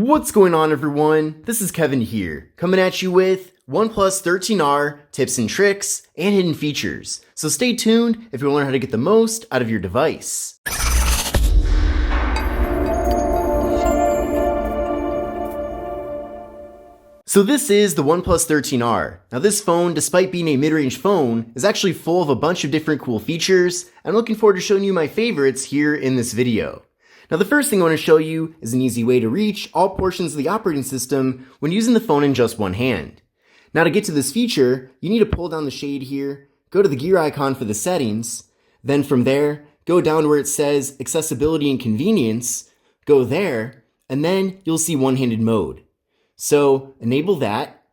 What's going on, everyone? This is Kevin here, coming at you with OnePlus 13R tips and tricks and hidden features. So stay tuned if you want to learn how to get the most out of your device. So this is the OnePlus 13R. Now this phone, despite being a mid-range phone, is actually full of a bunch of different cool features, and I'm looking forward to showing you my favorites here in this video. Now the first thing I want to show you is an easy way to reach all portions of the operating system when using the phone in just one hand. Now to get to this feature, you need to pull down the shade here, go to the gear icon for the settings, then from there, go down to where it says accessibility and convenience, go there, and then you'll see one-handed mode. So enable that,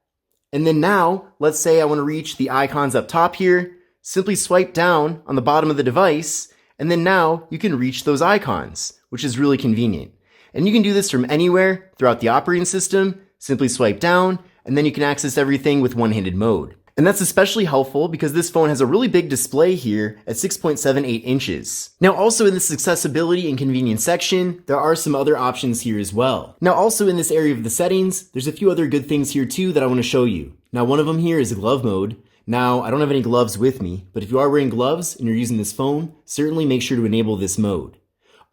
and then now, let's say I want to reach the icons up top here, simply swipe down on the bottom of the device, and then now you can reach those icons, which is really convenient. And you can do this from anywhere throughout the operating system, simply swipe down, and then you can access everything with one-handed mode. And that's especially helpful because this phone has a really big display here at 6.78 inches. Now also in this accessibility and convenience section, there are some other options here as well. Now also in this area of the settings, there's a few other good things here too that I want to show you. Now one of them here is glove mode. Now, I don't have any gloves with me, but if you are wearing gloves and you're using this phone, certainly make sure to enable this mode.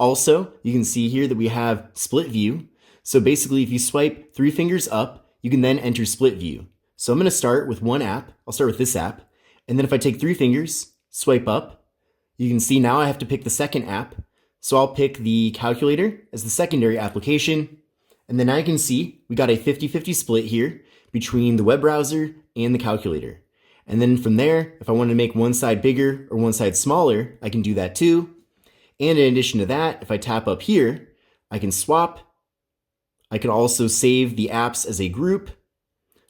Also, you can see here that we have split view. So basically, if you swipe 3 fingers up, you can then enter split view. So I'm going to start with one app. I'll start with this app. And then if I take 3 fingers, swipe up, you can see now I have to pick the second app. So I'll pick the calculator as the secondary application. And then now you can see we got a 50-50 split here between the web browser and the calculator. And then from there, if I want to make one side bigger or one side smaller, I can do that too. And in addition to that, if I tap up here, I can swap. I can also save the apps as a group.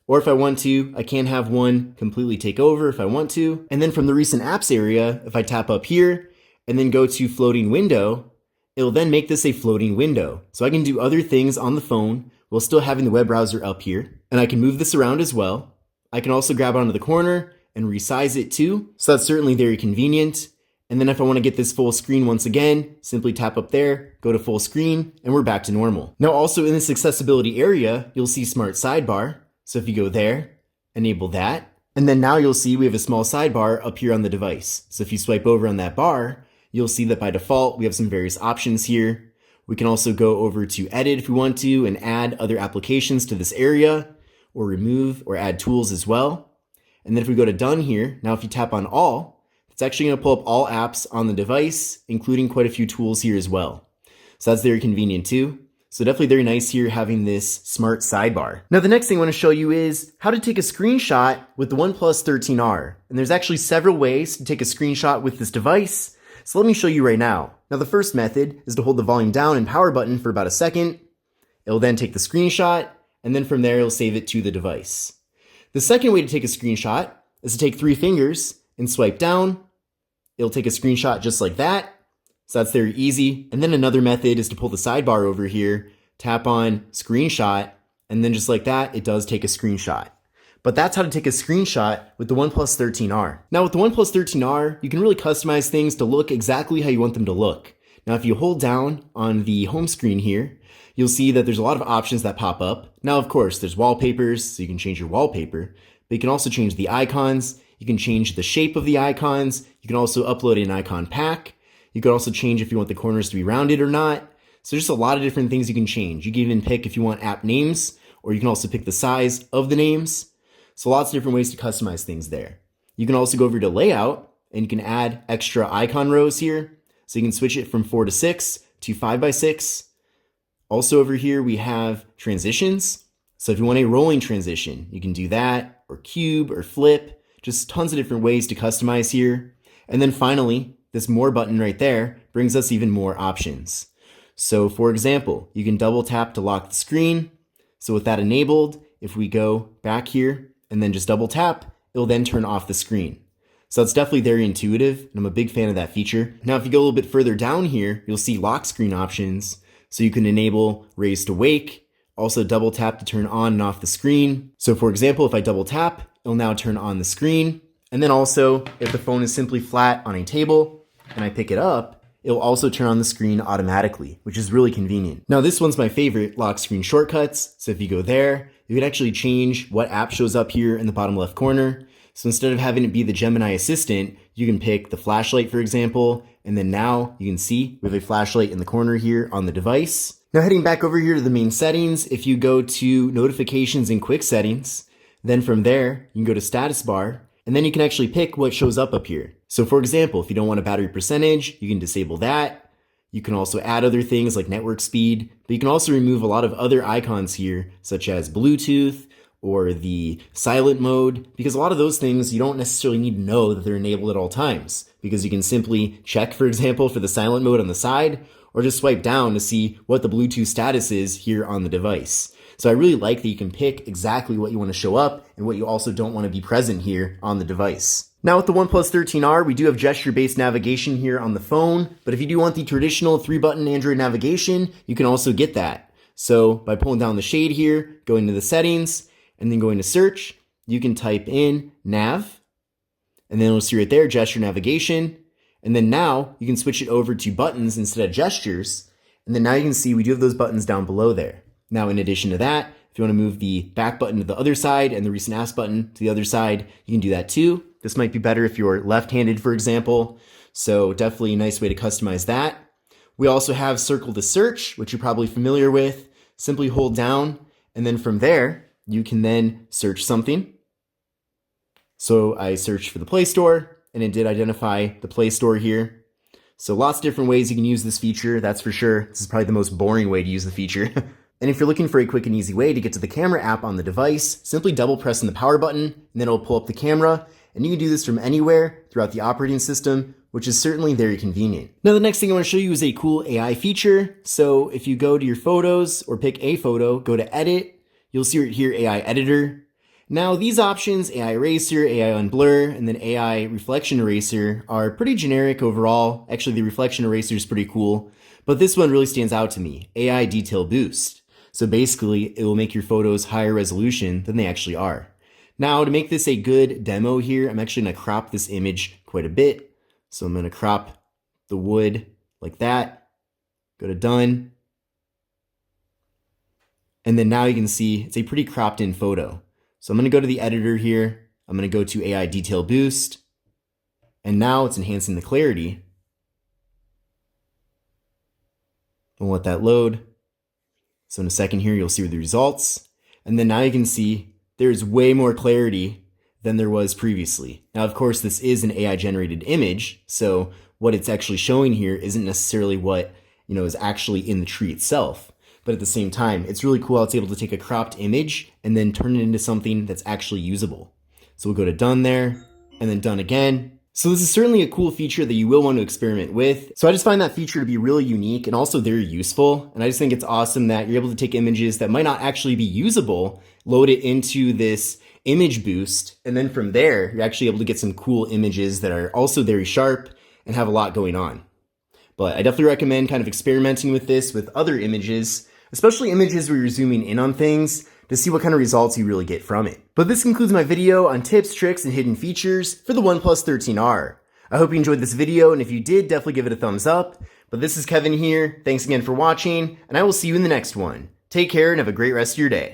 Or if I want to, I can have one completely take over if I want to. And then from the recent apps area, if I tap up here and then go to floating window, it'll then make this a floating window. So I can do other things on the phone while still having the web browser up here. And I can move this around as well. I can also grab onto the corner and resize it too, so that's certainly very convenient. And then if I want to get this full screen once again, simply tap up there, go to full screen, and we're back to normal. Now also in this accessibility area, you'll see smart sidebar. So if you go there, enable that, and then now you'll see we have a small sidebar up here on the device. So if you swipe over on that bar, you'll see that by default, we have some various options here. We can also go over to edit if we want to and add other applications to this area, or remove or add tools as well. And then if we go to done here, now if you tap on all, it's actually going to pull up all apps on the device, including quite a few tools here as well. So that's very convenient too. So definitely very nice here having this smart sidebar. Now the next thing I want to show you is how to take a screenshot with the OnePlus 13R. And there's actually several ways to take a screenshot with this device. So let me show you right now. Now the first method is to hold the volume down and power button for about a second. It'll then take the screenshot, and then from there, it'll save it to the device. The second way to take a screenshot is to take 3 fingers and swipe down. It'll take a screenshot just like that. So that's very easy. And then another method is to pull the sidebar over here, tap on screenshot, and then just like that, it does take a screenshot. But that's how to take a screenshot with the OnePlus 13R. Now with the OnePlus 13R, you can really customize things to look exactly how you want them to look. Now if you hold down on the home screen here, you'll see that there's a lot of options that pop up. Now, of course, there's wallpapers, so you can change your wallpaper, but you can also change the icons. You can change the shape of the icons. You can also upload an icon pack. You can also change if you want the corners to be rounded or not. So just a lot of different things you can change. You can even pick if you want app names, or you can also pick the size of the names. So lots of different ways to customize things there. You can also go over to layout, and you can add extra icon rows here. So you can switch it from 4 to 6 to 5 by 6. Also over here, we have transitions. So if you want a rolling transition, you can do that, or cube, or flip, just tons of different ways to customize here. And then finally, this more button right there brings us even more options. So for example, you can double tap to lock the screen. So with that enabled, if we go back here and then just double tap, it'll then turn off the screen. So it's definitely very intuitive, and I'm a big fan of that feature. Now, if you go a little bit further down here, you'll see lock screen options. So you can enable raise to wake, also double tap to turn on and off the screen. So for example, if I double tap, it'll now turn on the screen. And then also, if the phone is simply flat on a table and I pick it up, it'll also turn on the screen automatically, which is really convenient. Now this one's my favorite, lock screen shortcuts. So if you go there, you can actually change what app shows up here in the bottom left corner. So instead of having it be the Gemini assistant, you can pick the flashlight, for example, and then now you can see we have a flashlight in the corner here on the device. Now heading back over here to the main settings, if you go to notifications and quick settings, then from there, you can go to status bar, and then you can actually pick what shows up here. So for example, if you don't want a battery percentage, you can disable that. You can also add other things like network speed, but you can also remove a lot of other icons here, such as Bluetooth or the silent mode, because a lot of those things you don't necessarily need to know that they're enabled at all times, because you can simply check, for example, for the silent mode on the side, or just swipe down to see what the Bluetooth status is here on the device. So I really like that you can pick exactly what you want to show up and what you also don't want to be present here on the device. Now with the OnePlus 13R, we do have gesture-based navigation here on the phone, but if you do want the traditional 3-button Android navigation, you can also get that. So by pulling down the shade here, going to the settings, and then going to search, you can type in nav, and then it'll see right there, gesture navigation. And then now you can switch it over to buttons instead of gestures. And then now you can see we do have those buttons down below there. Now, in addition to that, if you want to move the back button to the other side and the recent apps button to the other side, you can do that too. This might be better if you're left-handed, for example. So definitely a nice way to customize that. We also have circle to search, which you're probably familiar with. Simply hold down, and then from there, you can then search something. So I searched for the Play Store, and it did identify the Play Store here. So lots of different ways you can use this feature, that's for sure. This is probably the most boring way to use the feature. And if you're looking for a quick and easy way to get to the camera app on the device, simply double pressing the power button, and then it'll pull up the camera. And you can do this from anywhere throughout the operating system, which is certainly very convenient. Now the next thing I want to show you is a cool AI feature. So if you go to your photos or pick a photo, go to edit, you'll see right here AI editor. Now these options, AI eraser, AI unblur, and then AI reflection eraser are pretty generic overall. Actually, the reflection eraser is pretty cool, but this one really stands out to me, AI detail boost. So basically, it will make your photos higher resolution than they actually are. Now to make this a good demo here, I'm actually gonna crop this image quite a bit. So I'm gonna crop the wood like that, go to done. And then now you can see it's a pretty cropped in photo. So I'm gonna go to the editor here. I'm gonna go to AI detail boost. And now it's enhancing the clarity. I'll let that load. So in a second here, you'll see the results. And then now you can see there's way more clarity than there was previously. Now, of course, this is an AI generated image. So what it's actually showing here isn't necessarily what, is actually in the tree itself. But at the same time, it's really cool how it's able to take a cropped image and then turn it into something that's actually usable. So we'll go to done there and then done again. So this is certainly a cool feature that you will want to experiment with. So I just find that feature to be really unique and also very useful. And I just think it's awesome that you're able to take images that might not actually be usable, load it into this image boost, and then from there, you're actually able to get some cool images that are also very sharp and have a lot going on. But I definitely recommend kind of experimenting with this with other images, especially images where you're zooming in on things to see what kind of results you really get from it. But this concludes my video on tips, tricks, and hidden features for the OnePlus 13R. I hope you enjoyed this video, and if you did, definitely give it a thumbs up. But this is Kevin here, thanks again for watching, and I will see you in the next one. Take care and have a great rest of your day.